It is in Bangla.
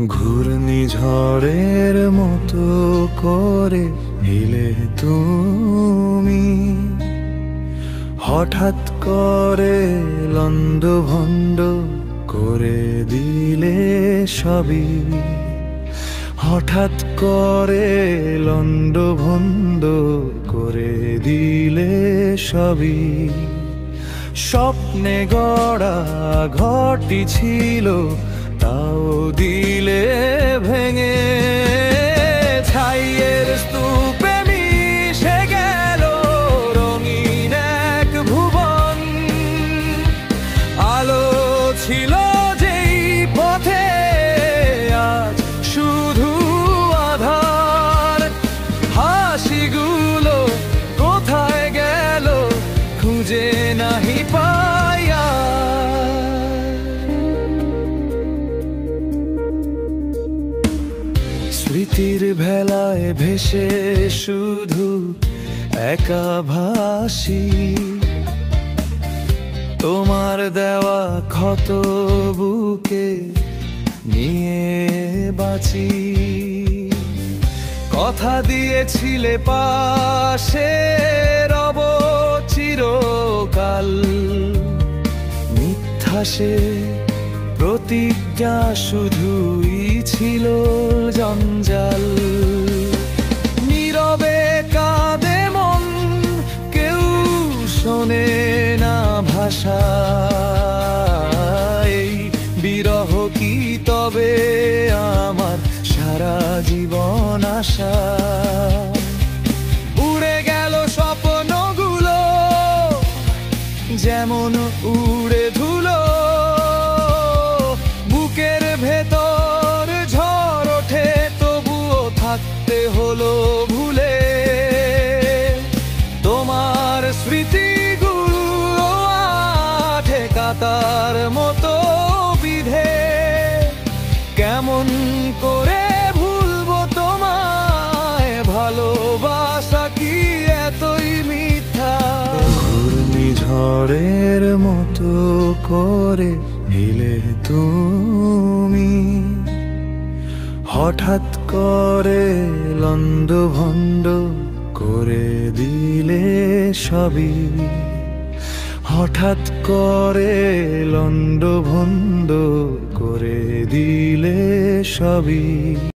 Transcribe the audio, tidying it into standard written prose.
ঘূর্ণিঝড়ের মতো করে এলে তুমি, হঠাৎ করে লণ্ডভণ্ড করে দিলে সবই। হঠাৎ করে লণ্ডভণ্ড করে দিলে সবই। স্বপ্নে গড়া ঘরটি ছিল, তাও দিলে ভেঙে। ছাইয়ের স্তূপে মিশে গেল রঙিন এক ভুবন। আলো ছিল যেই পথে, আজ শুধু আধার। হাসিগুলো কোথায় গেল, খুঁজে নাহি পাইয়া। স্মৃতির ভেলায় ভেসে শুধু একা ভাসি, তোমার দেওয়া ক্ষত বুকে নিয়ে বাঁচি। কথা দিয়েছিলে পাশে রব চিরকাল, মিথ্যা সে প্রতিজ্ঞা শুধুই ছিল জঞ্জাল। নীরবে কাঁদে মন, কেউ শোনে না ভাষা। এই বিরহ কি তবে আমার সারা জীবন আশা। উড়ে গেল স্বপ্নগুলো যেমন উড়ে ধুলো। বুকের ভেতর ঝড় ওঠে, তবুও থাকতে হলো ভুলে। তোমার স্মৃতিগুলো আঠে কাতার মতো বিধে। কেমন করে ভুলবো তোমায়, ভালোবাসা কি এতই মিথ্যা। ঘূর্ণিঝড়ের মতো করে এলে তুমি, হঠাৎ করে লণ্ডভণ্ড করে দিলে সবই। হঠাৎ করে লণ্ডভণ্ড করে দিলে সবই।